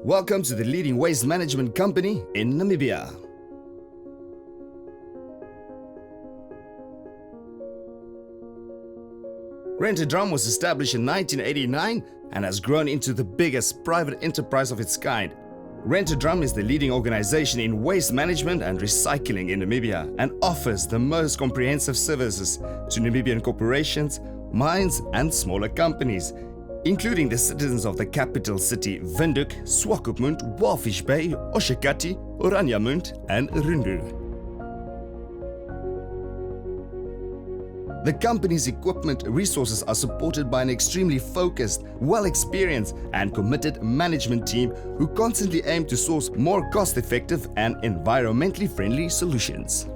Welcome to the leading waste management company in Namibia. Rent-A-Drum was established in 1989 and has grown into the biggest private enterprise of its kind. Rent-A-Drum is the leading organization in waste management and recycling in Namibia and offers the most comprehensive services to Namibian corporations, mines and smaller companies, including the citizens of the capital city Windhoek, Swakopmund, Walvis Bay, Oshakati, Oranjemund and Rundu. The company's equipment resources are supported by an extremely focused, well-experienced and committed management team who constantly aim to source more cost-effective and environmentally friendly solutions.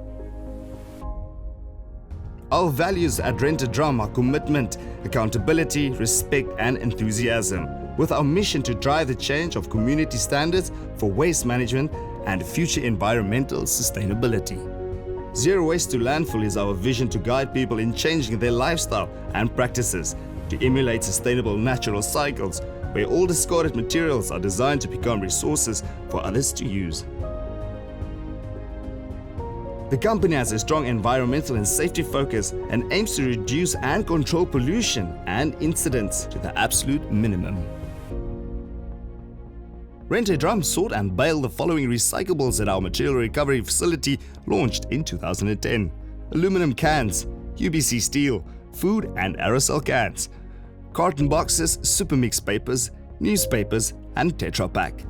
Our values at Rent-A-Drum are commitment, accountability, respect and enthusiasm, with our mission to drive the change of community standards for waste management and future environmental sustainability. Zero waste to landfill is our vision to guide people in changing their lifestyle and practices to emulate sustainable natural cycles where all discarded materials are designed to become resources for others to use. The company has a strong environmental and safety focus and aims to reduce and control pollution and incidents to the absolute minimum. Rent-A-Drum sought and baled the following recyclables at our material recovery facility launched in 2010. Aluminum cans, UBC steel, food and aerosol cans, carton boxes, supermix papers, newspapers and Tetra Pak,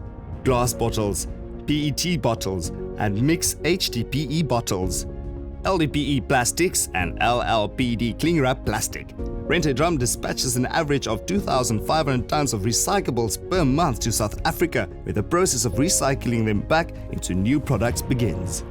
glass bottles, PET bottles and mixed HDPE bottles, LDPE plastics and LLPD cling wrap plastic. Rent-A-Drum dispatches an average of 2,500 tons of recyclables per month to South Africa, where the process of recycling them back into new products begins.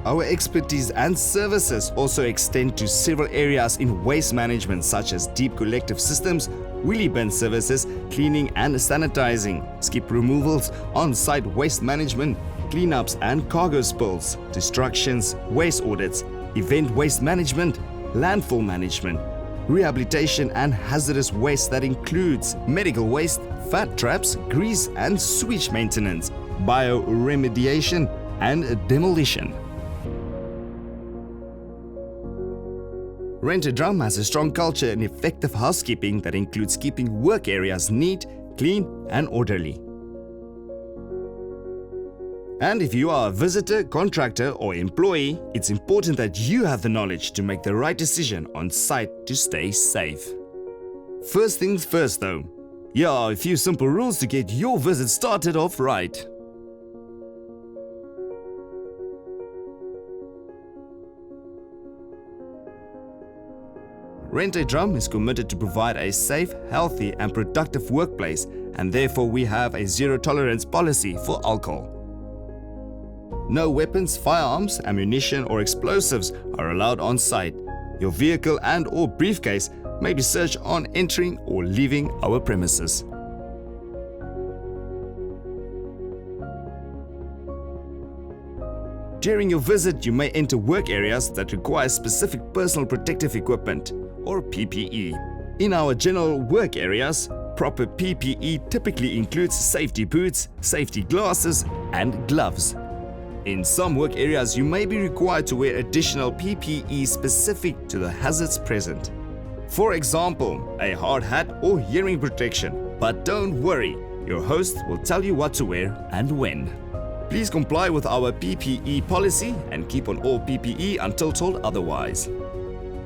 Our expertise and services also extend to several areas in waste management such as deep collective systems, wheelie bin services, cleaning and sanitizing, skip removals, on-site waste management, cleanups and cargo spills, destructions, waste audits, event waste management, landfill management, rehabilitation and hazardous waste that includes medical waste, fat traps, grease and sewage maintenance, bioremediation and demolition. Rent-A-Drum has a strong culture in effective housekeeping that includes keeping work areas neat, clean and orderly. And if you are a visitor, contractor or employee, it's important that you have the knowledge to make the right decision on site to stay safe. First things first though, here are a few simple rules to get your visit started off right. Rent-A-Drum is committed to provide a safe, healthy and productive workplace, and therefore we have a zero tolerance policy for alcohol. No weapons, firearms, ammunition or explosives are allowed on site. Your vehicle and or briefcase may be searched on entering or leaving our premises. During your visit, you may enter work areas that require specific personal protective equipment or PPE. In our general work areas, proper PPE typically includes safety boots, safety glasses and gloves. In some work areas, you may be required to wear additional PPE specific to the hazards present. For example, a hard hat or hearing protection. But don't worry, your host will tell you what to wear and when. Please comply with our PPE policy and keep on all PPE until told otherwise.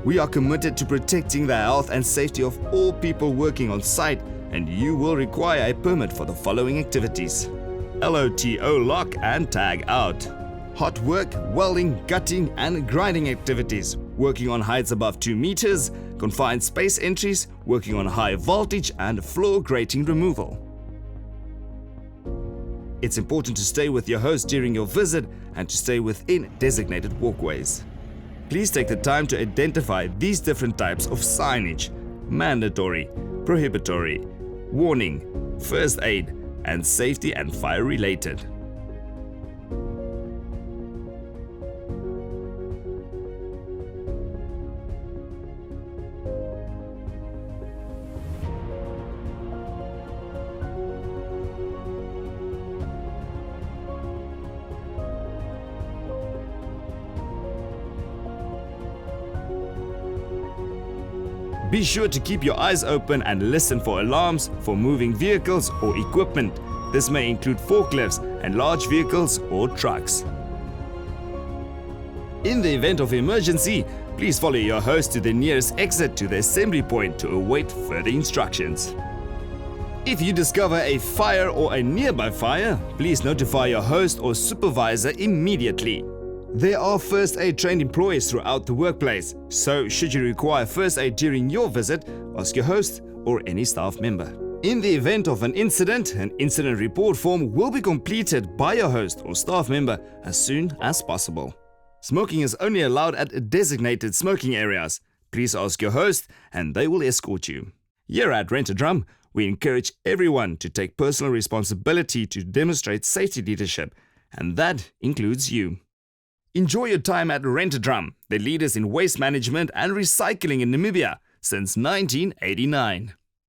We are committed to protecting the health and safety of all people working on site, and you will require a permit for the following activities: LOTO lock and tag out, hot work, welding, gutting and grinding activities, working on heights above 2 meters, confined space entries, working on high voltage and floor grating removal. It's important to stay with your host during your visit and to stay within designated walkways. Please take the time to identify these different types of signage: mandatory, prohibitory, warning, first aid, and safety and fire related. Be sure to keep your eyes open and listen for alarms for moving vehicles or equipment. This may include forklifts and large vehicles or trucks. In the event of emergency, please follow your host to the nearest exit to the assembly point to await further instructions. If you discover a fire or a nearby fire, please notify your host or supervisor immediately. There are first aid trained employees throughout the workplace, so should you require first aid during your visit, ask your host or any staff member. In the event of an incident report form will be completed by your host or staff member as soon as possible. Smoking is only allowed at designated smoking areas. Please ask your host and they will escort you. Here at Rent-A-Drum, we encourage everyone to take personal responsibility to demonstrate safety leadership, and that includes you. Enjoy your time at Rent-A-Drum, the leaders in waste management and recycling in Namibia since 1989.